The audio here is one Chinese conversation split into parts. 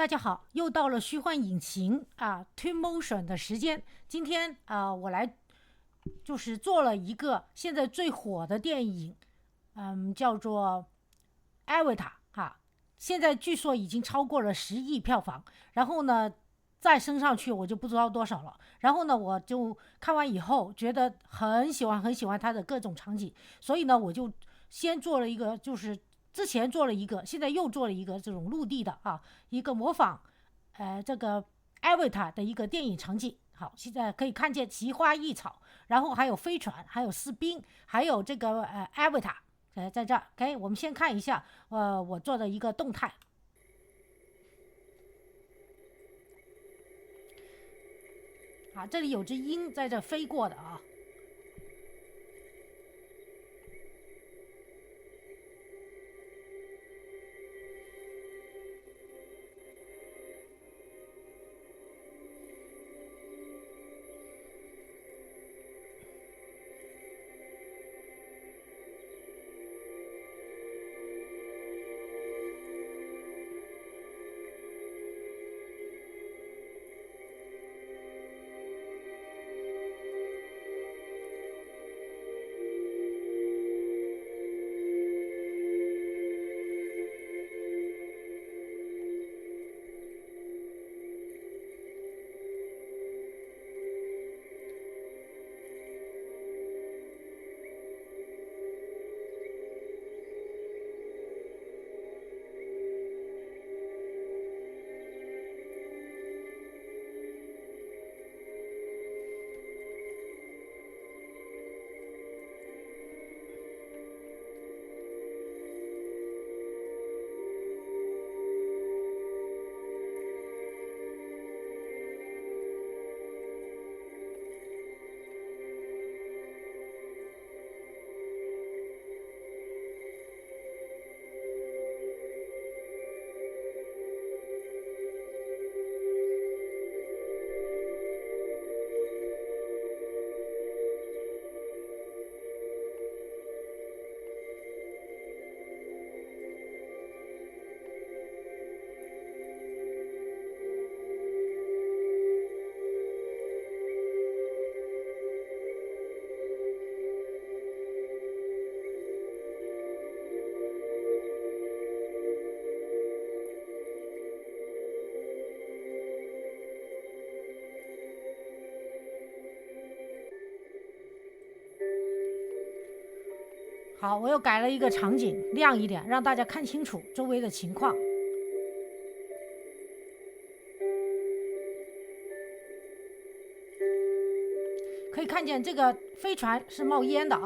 大家好，又到了虚幻引擎Twinmotion 的时间。今天我来就是做了一个现在最火的电影，叫做《Avatar》现在据说已经超过了10亿票房。然后呢，再升上去我就不知道多少了。然后呢，我就看完以后觉得很喜欢，很喜欢它的各种场景，所以呢，我就先做了一个，就是之前做了一个，现在又做了一个这种陆地的一个模仿这个 Avatar 的一个电影场景。好，现在可以看见奇花异草，然后还有飞船，还有士兵，还有这个Avatar 在这儿。OK， 我们先看一下我做的一个动态。这里有只鹰在这飞过的好，我又改了一个场景，亮一点，让大家看清楚周围的情况。可以看见这个飞船是冒烟的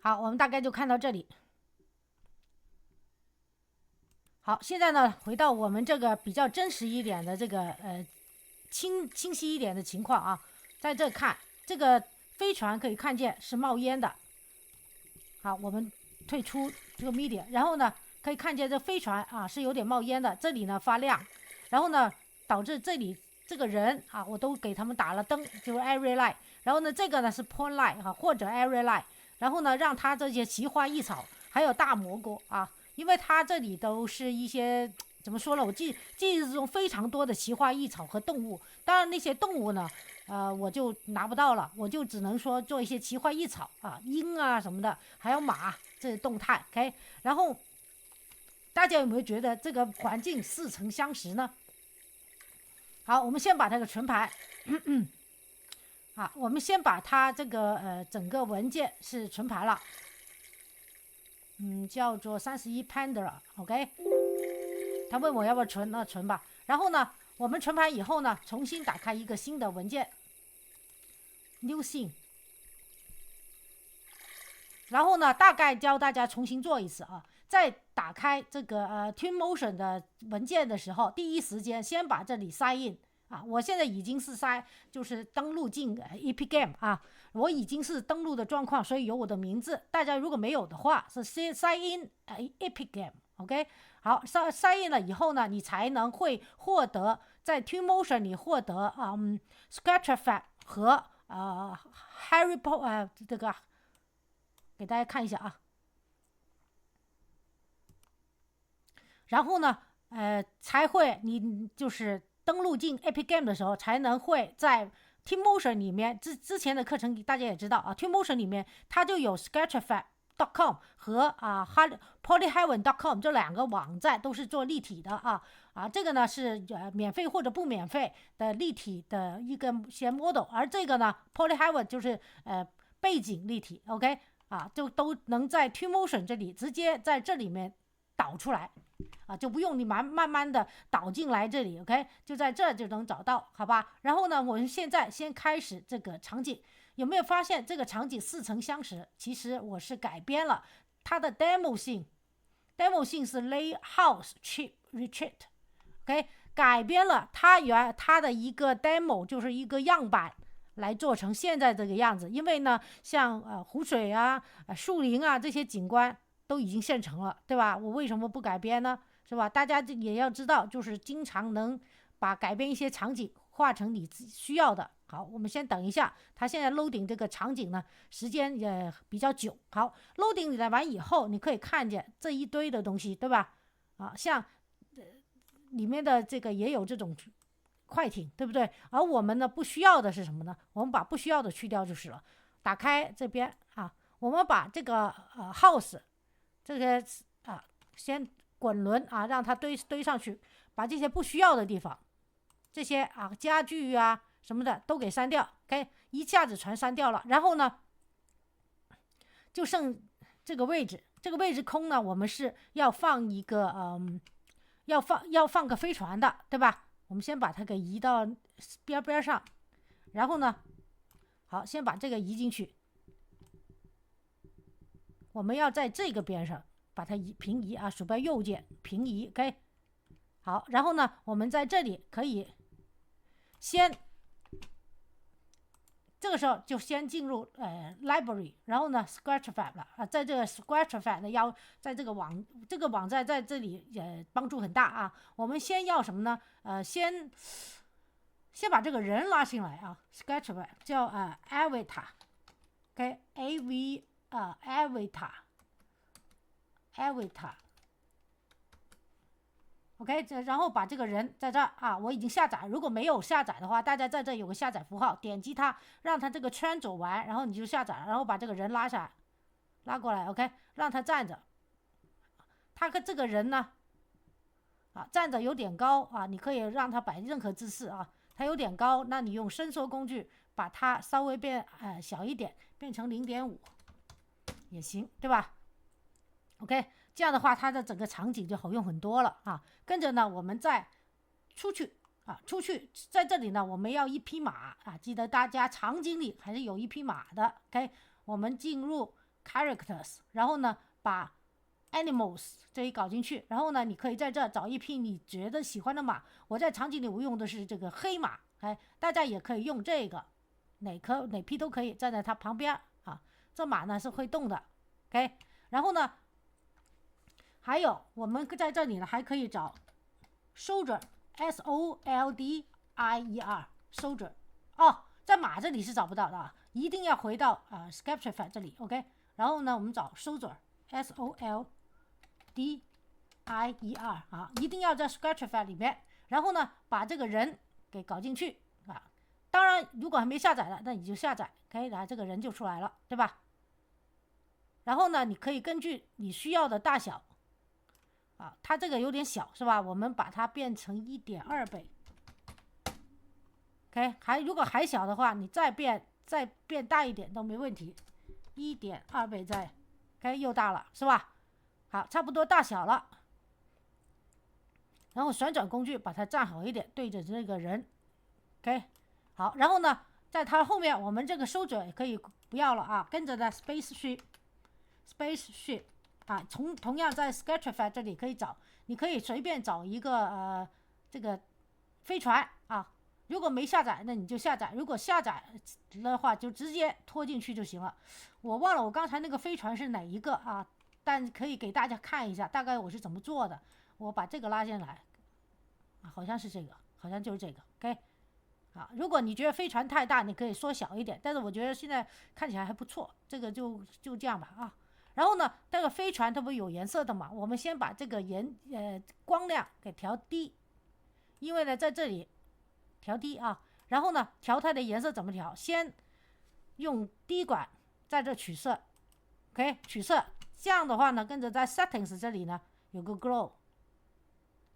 好，我们大概就看到这里。好，现在呢，回到我们这个比较真实一点的这个清晰一点的情况在这看这个飞船可以看见是冒烟的。好，我们退出这个 media， 然后呢，可以看见这飞船是有点冒烟的，这里呢发亮，然后呢导致这里这个人我都给他们打了灯，就是 area light， 然后呢这个呢是 point light 或者 area light， 然后呢让它这些奇花异草还有大蘑菇因为它这里都是一些怎么说呢？我记忆中非常多的奇花异草和动物，当然那些动物呢，我就拿不到了，我就只能说做一些奇花异草鹰什么的，还有马，这是动态 ，OK。然后大家有没有觉得这个环境似曾相识呢？好，我们先把这个存盘，我们先把它这个整个文件是存盘了。叫做31 Pandora，OK。他问我要不要存，那存吧。然后呢，我们存盘以后呢，重新打开一个新的文件 ，New Scene。然后呢，大概教大家重新做一次在打开这个Twinmotion 的文件的时候，第一时间先把这里 sign in 我现在已经是就是登录进 Epic Game 我已经是登录的状况，所以有我的名字。大家如果没有的话，是先 sign in Epic Game，OK。好，sign in 了以后呢，你才能会获得在 Twinmotion 里获得Sketch Effect 和Harry Potter 这个给大家看一下啊。然后呢，才会你就是登录进 Epic Game 的时候，才能会在 Twinmotion 里面，之前的课程大家也知道啊 ，Twinmotion 里面它就有 Sketchfab.com 和Polyheaven.com 这2个网站都是做立体的这个呢是免费或者不免费的立体的些 model， 而这个呢 Polyheaven 就是背景立体 ，OK 就都能在 Twinmotion 这里直接在这里面导出来。就不用你慢慢的导进来这里 ，OK， 就在这就能找到，好吧？然后呢，我们现在先开始这个场景，有没有发现这个场景似曾相识？其实我是改编了它的 demo scene 是 lay house trip retreat，OK， 改编了它的一个 demo 就是一个样板来做成现在这个样子，因为呢，像湖水树林这些景观都已经现成了，对吧？我为什么不改编呢？是吧？大家也要知道，就是经常能把改编一些场景画成你需要的。好，我们先等一下，它现在 loading 这个场景呢，时间也比较久。好 ，loading 完以后，你可以看见这一堆的东西，对吧？像里面的这个也有这种快艇，对不对？而我们呢不需要的是什么呢？我们把不需要的去掉就是了。打开这边我们把这个house 这些先滚轮让它堆上去，把这些不需要的地方，这些家具什么的都给删掉 ，OK， 一下子全删掉了。然后呢，就剩这个位置，这个位置空呢，我们是要放一个要放个飞船的，对吧？我们先把它给移到边上，然后呢，好，先把这个移进去。我们要在这个边上把它平移鼠标右键平移 ，OK。好，然后呢，我们在这里可以这个时候就先进入library， 然后呢 Sketchfab 了在这个 Sketchfab 呢在这个网站在这里也帮助很大我们先要什么呢？先把这个人拉进来Sketchfab 叫Avatar，OK， Avatar。OK， 然后把这个人在这我已经下载。如果没有下载的话，大家在这有个下载符号，点击它，让它这个圈走完，然后你就下载，然后把这个人拉过来 ，OK， 让他站着。他跟这个人呢，站着有点高你可以让他摆任何姿势他有点高，那你用伸缩工具把它稍微变小一点，变成 0.5 也行，对吧 ？OK。这样的话，它的整个场景就好用很多了跟着呢，我们再出去在这里呢，我们要一匹马记得大家场景里还是有一匹马的。OK， 我们进入 characters， 然后呢，把 animals 这里搞进去，然后呢，你可以在这找一匹你觉得喜欢的马。我在场景里我用的是这个黑马，大家也可以用这个，哪匹都可以，站在它旁边这马呢是会动的 ，OK， 然后呢。还有，我们在这里呢，还可以找 soldier soldier soldier 在马这里是找不到的一定要回到Sketchfab 这里 ，OK。然后呢，我们找 soldier soldier 一定要在 Sketchfab 里面。然后呢，把这个人给搞进去当然，如果还没下载的，那你就下载，可以这个人就出来了，对吧？然后呢，你可以根据你需要的大小。它这个有点小是吧？我们把它变成 1.2 倍 OK， 如果还小的话，你再变大一点都没问题。1.2 倍再 OK 又大了是吧？好，差不多大小了。然后旋转工具把它站好一点，对着这个人 OK。好，然后呢，在它后面我们这个收嘴可以不要了跟着的 spaceship 同样在 Sketchfab 这里可以找，你可以随便找一个这个飞船如果没下载，那你就下载；如果下载的话，就直接拖进去就行了。我忘了我刚才那个飞船是哪一个但可以给大家看一下，大概我是怎么做的。我把这个拉进来好像是这个，好像就是这个 OK。啊。如果你觉得飞船太大，你可以缩小一点，但是我觉得现在看起来还不错，这个就这样吧啊。然后呢，这个飞船它不有颜色的嘛，我们先把这个光亮给调低，因为呢在这里调低啊。然后呢，调它的颜色怎么调？先用滴管在这取色 ，OK， 取色。这样的话呢，跟着在 Settings 这里呢有个 Glow，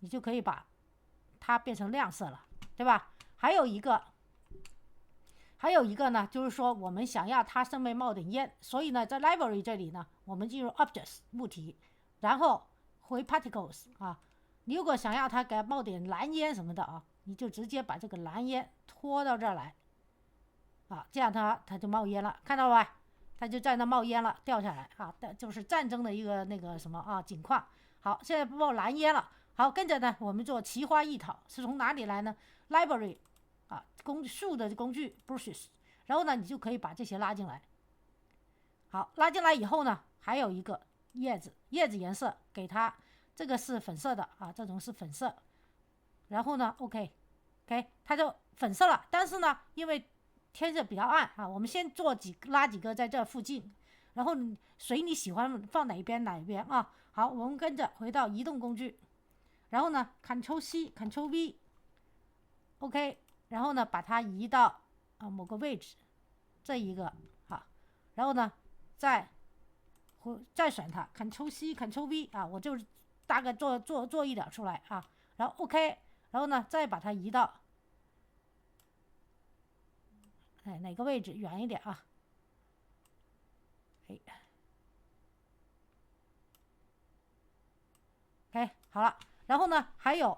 你就可以把它变成亮色了，对吧？还有一个呢，就是说我们想要它上面冒点烟，所以呢，在 Library 这里呢，我们进入 Objects 物体，然后回 Particles 啊。你如果想要它给冒点蓝烟什么的啊，你就直接把这个蓝烟拖到这儿来啊，这样它就冒烟了，看到吧？它就在那冒烟了，掉下来啊，就是战争的一个那个什么啊景况。好，现在冒蓝烟了。好，跟着呢，我们做奇花异草是从哪里来呢 ？Library 啊，树的工具 bushes， 然后呢，你就可以把这些拉进来。好，拉进来以后呢，还有一个叶子颜色，给它这个是粉色的啊，这种是粉色。然后呢 ，OK， 它就粉色了。但是呢，因为天色比较暗啊，我们先拉几个在这附近，然后随你喜欢放哪一边啊。好，我们跟着回到移动工具，然后呢 Ctrl C Ctrl V，OK， 然后呢把它移到某个位置，这一个好，然后呢再选它 Ctrl C Ctrl V 啊，我就大概做一点出来啊，然后 OK， 然后呢再把它移到哪个位置远一点啊？好了。然后呢，还有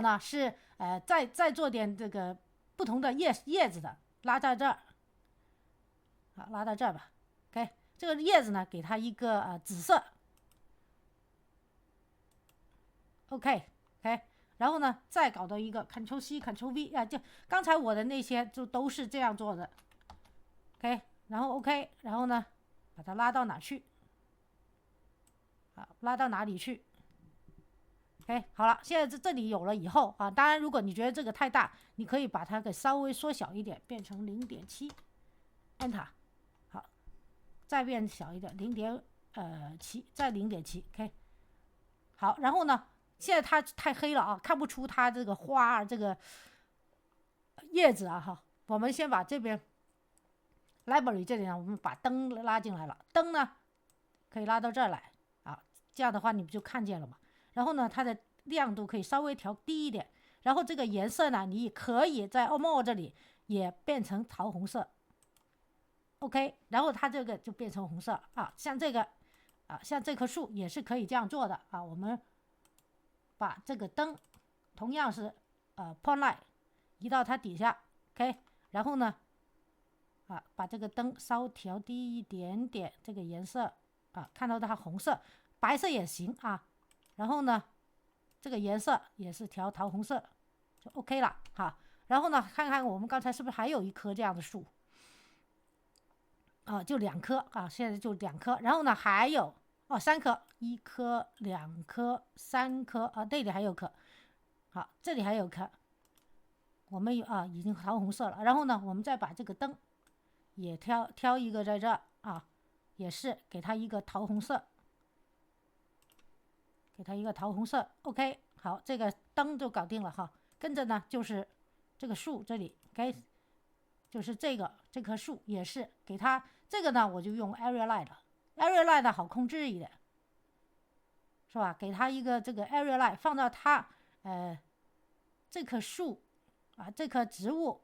呢是再做点这个不同的叶子的，拉到这儿，好，拉到这儿吧。OK， 这个叶子呢，给它一个紫色。OK， 然后呢，再搞到一个 Ctrl C Ctrl V 啊，就刚才我的那些就都是这样做的。OK， 然后 OK， 然后呢，把它拉到哪去？好，拉到哪里去？OK， 好了，现在这里有了以后啊，当然如果你觉得这个太大，你可以把它给稍微缩小一点，变成 0.7 Enter， 好，再变小一点 0.7， 再 0.7 OK， 好，然后呢，现在它太黑了啊，看不出它这个花这个叶子啊哈，我们先把这边 Library 这里呢，我们把灯拉进来了，灯呢可以拉到这儿来啊，这样的话你不就看见了吗？然后呢，它的亮度可以稍微调低一点，然后这个颜色呢，你可以在 More 这里也变成桃红色 ，OK， 然后它这个就变成红色啊，像这个啊，像这棵树也是可以这样做的啊。我们把这个灯同样是Point Light 移到它底下 ，OK， 然后呢把这个灯稍调低一点点，这个颜色啊，看到它红色，白色也行啊。然后呢，这个颜色也是调桃红色，就 OK 了哈。然后呢，看看我们刚才是不是还有一棵这样的树啊？就2棵啊，现在就2棵。然后呢，还有3棵，1棵、2棵、3棵啊，这里还有棵，好，这里还有棵，我们已经桃红色了。然后呢，我们再把这个灯也挑一个在这啊，也是给它一个桃红色。给它一个桃红色 ，OK， 好，这个灯就搞定了哈。跟着呢就是这个树这里，OK， 就是这棵树也是给它这个呢，我就用 Area Light 了 ，Area Light 好控制一点，是吧？给它一个这个 Area Light 放到它这棵树啊，这棵植物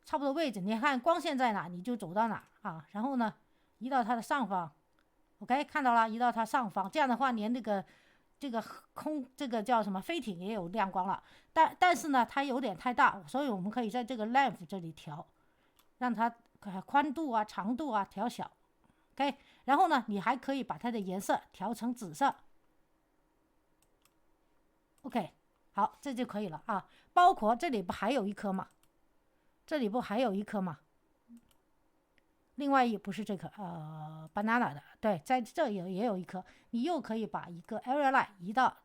差不多位置，你看光线在哪，你就走到哪啊。然后呢，移到它的上方。OK， 看到了，移到它上方，这样的话，连这个这个叫什么飞艇也有亮光了。但是呢，它有点太大，所以我们可以在这个 Length 这里调，让它宽度啊、长度啊调小。OK， 然后呢，你还可以把它的颜色调成紫色。OK， 好，这就可以了啊。包括这里不还有一颗吗？另外不是这颗banana 的，对，在这也有一颗，你又可以把一个 area light 移到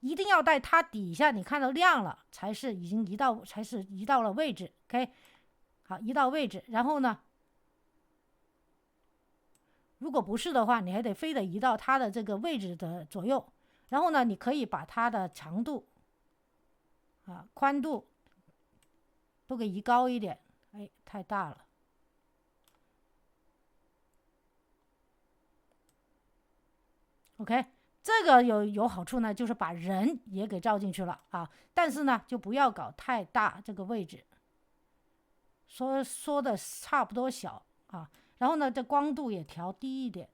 一定要在它底下你看到亮了，才是移到了位置。OK， 好，移到位置，然后呢，如果不是的话，你还得非得移到它的这个位置的左右。然后呢，你可以把它的长度宽度都给移高一点。哎，太大了。OK， 这个有好处呢，就是把人也给照进去了但是呢，就不要搞太大这个位置，缩的差不多小然后呢，这光度也调低一点。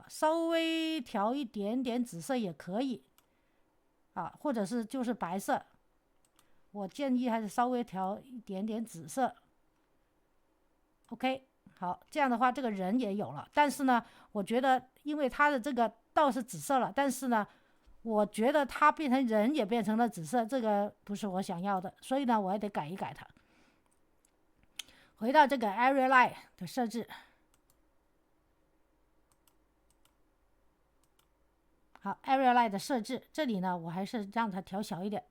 稍微调一点点紫色也可以或者是就是白色，我建议还是稍微调一点点紫色。OK， 好，这样的话这个人也有了，但是呢，我觉得因为它的这个倒是紫色了，但是呢，我觉得它变成人也变成了紫色，这个不是我想要的，所以呢，我还得改一改它。回到这个 Area Light 的设置。好 ，Area Light 的设置，这里呢，我还是让它调小一点。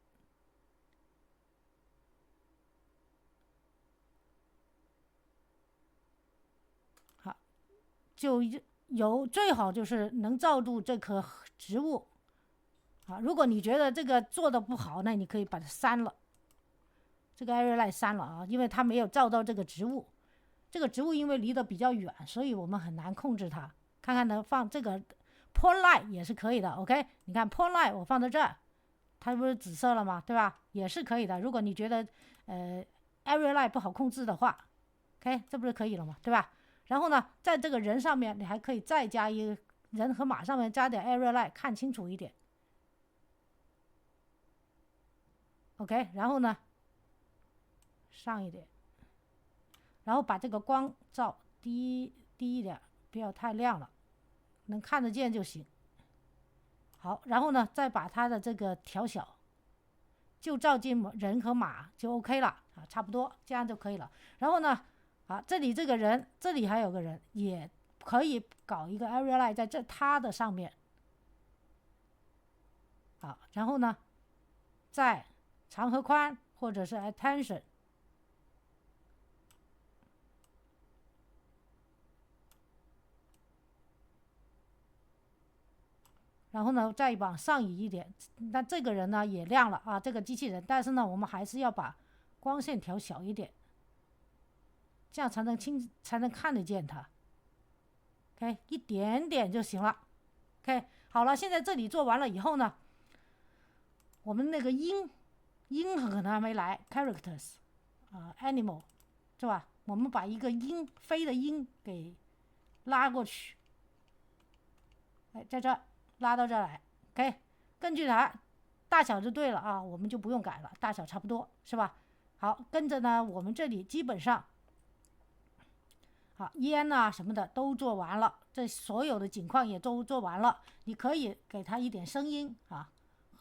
好，就最好就是能照住这棵植物如果你觉得这个做的不好，那你可以把它删了。这个 Area Light 删了因为它没有照到这个植物。这个植物因为离得比较远，所以我们很难控制它。看看能放这个 Point Light 也是可以的。OK， 你看 Point Light 我放在这儿，它不是紫色了吗？对吧？也是可以的。如果你觉得Area Light 不好控制的话 ，OK， 这不是可以了吗？对吧？然后呢，在这个人上面，你还可以再加一个人和马上面加点 Area Light， 看清楚一点。OK， 然后呢，上一点，然后把这个光照低一点，不要太亮了，能看得见就行。好，然后呢，再把它的这个调小，就照进人和马就 OK 了差不多这样就可以了。然后呢，这里这个人，这里还有个人，也可以搞一个 Area Light 在它的上面然后呢，在长和宽或者是 Attention， 然后呢再往上移一点。那这个人呢也亮了这个机器人，但是呢我们还是要把光线调小一点，这样才能看得见它。OK， 一点点就行了。OK， 好了，现在这里做完了以后呢，我们那个鹰可能还没来 ，characters animal 是吧？我们把一个飞的鹰给拉过去，在这拉到这儿来。OK， 根据它大小就对了我们就不用改了，大小差不多是吧？好，跟着呢，我们这里基本上烟什么的都做完了，这所有的景况也都做完了。你可以给它一点声音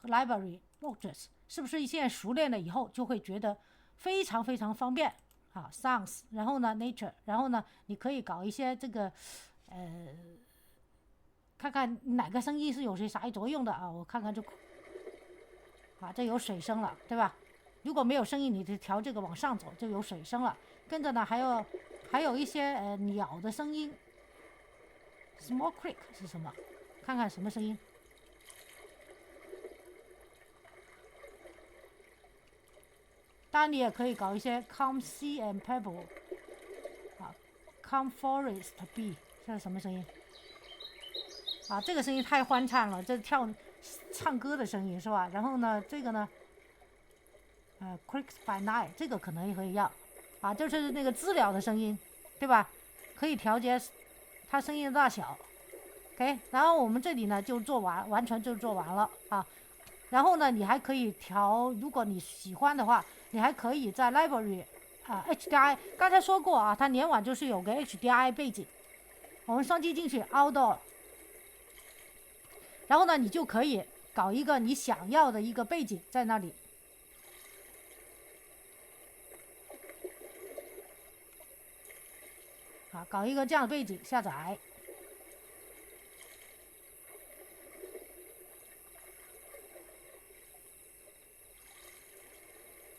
Library Objects 是不是现在熟练了以后就会觉得非常非常方便Sounds， 然后呢 Nature， 然后呢你可以搞一些这个看看哪个声音是有啥作用的我看看这有水声了，对吧？如果没有声音，你就调这个往上走，就有水声了。跟着呢还有一些鸟的声音。Small creek 是什么？看看什么声音。当然你也可以搞一些 Come sea and pebble Come forest bee， 这是什么声音这个声音太欢畅了，这唱歌的声音是吧？然后呢这个呢Creeks by night， 这个可能也可以要就是那个知了的声音，对吧？可以调节它声音的大小。OK， 然后我们这里呢就完全就做完了然后呢，你还可以调，如果你喜欢的话，你还可以在 Library HDRI， 刚才说过它联网就是有个 HDRI 背景，我们双击进去 Outdoor， 然后呢，你就可以搞一个你想要的一个背景在那里。搞一个这样的背景下载。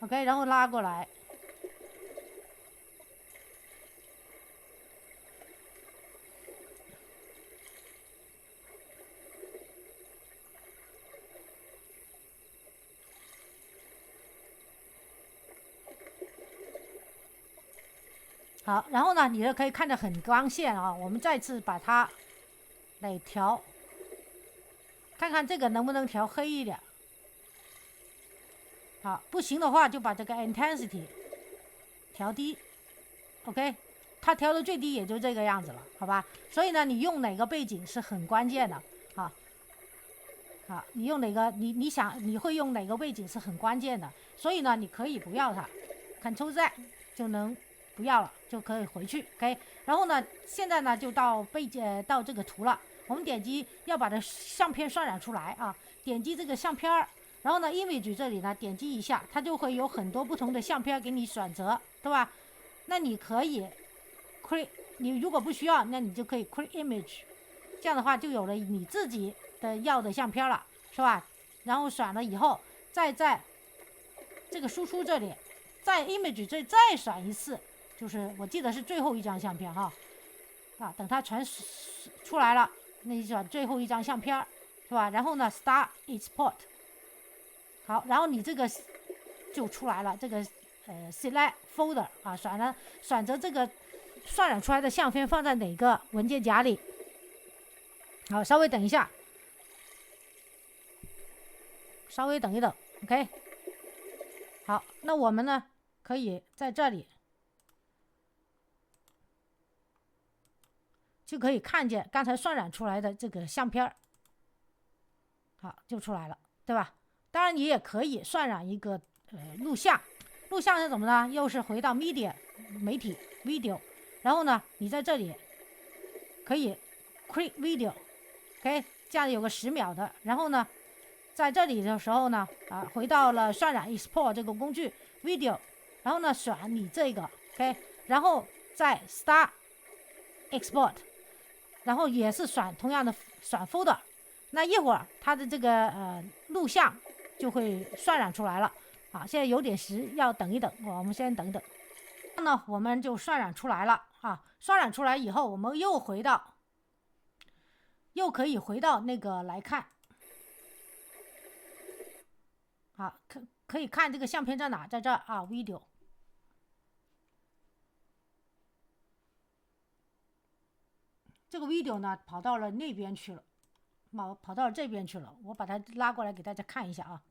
OK， 然后拉过来。好，然后呢，你就可以看着很光线啊。我们再次把它来调，看看这个能不能调黑一点。好，不行的话就把这个 intensity 调低。OK， 它调的最低也就这个样子了，好吧？所以呢，你用哪个背景是很关键的啊。好，你用哪个？你想你会用哪个背景是很关键的。所以呢，你可以不要它 ，Ctrl Z 就能不要了，就可以回去。OK， 然后呢，现在呢就到到这个图了。我们点击要把这相片渲染出来啊，点击这个相片儿，然后呢 ，Image 这里呢点击一下，它就会有很多不同的相片给你选择，对吧？那你可以 create， 你如果不需要，那你就可以 create image， 这样的话就有了你自己的要的相片了，是吧？然后选了以后，再在这个输出这里，在 image 这再选一次，就是我记得是最后一张相片哈，啊，等它全出来了，那你选最后一张相片，是吧？然后呢 ，Start Export， 好，然后你这个就出来了，这个Select Folder 啊，选择这个渲染出来的相片放在哪个文件夹里。好，稍微等一下，稍微等一等 ，OK。好，那我们呢可以在这里就可以看见刚才渲染出来的这个相片，好，就出来了，对吧？当然，你也可以渲染一个录像，录像是怎么呢？又是回到 Media 媒体 Video， 然后呢，你在这里可以 Create Video，OK， 这样有个10秒的，然后呢，在这里的时候呢，回到了渲染 Export 这个工具 Video， 然后呢选你这个 OK， 然后再 Start Export， 然后也是同样的选 Folder， 那一会儿它的这个录像就会渲染出来了。好，现在有点时要等一等，我们先等等。那呢，我们就渲染出来了啊！渲染出来以后，我们又可以回到那个来看。好，可以看这个相片在哪，在这儿啊 ，Video。这个 video 呢跑到了那边去了，跑到了这边去了。我把它拉过来给大家看一下啊。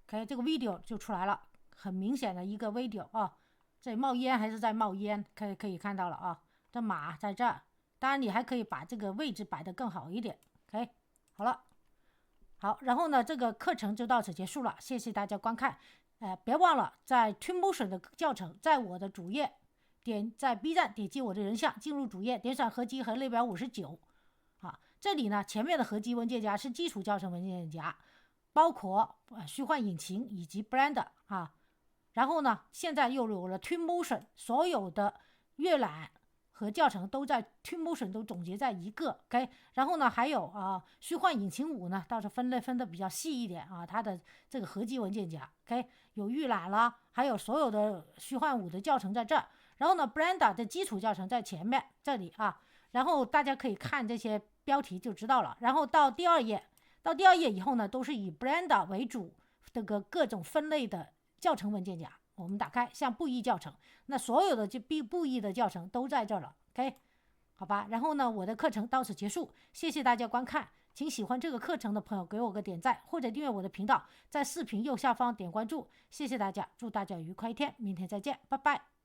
OK， 这个 video 就出来了，很明显的一个 video 啊。这冒烟还是在冒烟，可以看到了啊。这码在这儿，当然你还可以把这个位置摆得更好一点。OK， 好了，好，然后呢，这个课程就到此结束了，谢谢大家观看。别忘了在 Twinmotion 的教程，在我的主页在 B 站点击我的人像，进入主页，点选合集和列表59。啊，这里呢前面的合集文件夹是基础教程文件夹，包括虚幻引擎以及 Blender 啊。然后呢，现在又有了 Twinmotion， 所有的阅览和教程都在 Twinmotion 都总结在一个 OK， 然后呢还有虚幻引擎5呢倒是分类分的比较细一点啊，它的这个合集文件夹 OK 有预览了，还有所有的虚幻5的教程在这儿，然后呢 Blender 的基础教程在前面这里啊，然后大家可以看这些标题就知道了，然后到第二页以后呢都是以 Blender 为主这个各种分类的教程文件夹。我们打开像布艺教程，那所有的布艺的教程都在这儿了 OK， 好吧，然后呢我的课程到此结束，谢谢大家观看，请喜欢这个课程的朋友给我个点赞或者订阅我的频道，在视频右下方点关注，谢谢大家，祝大家愉快一天，明天再见，拜拜。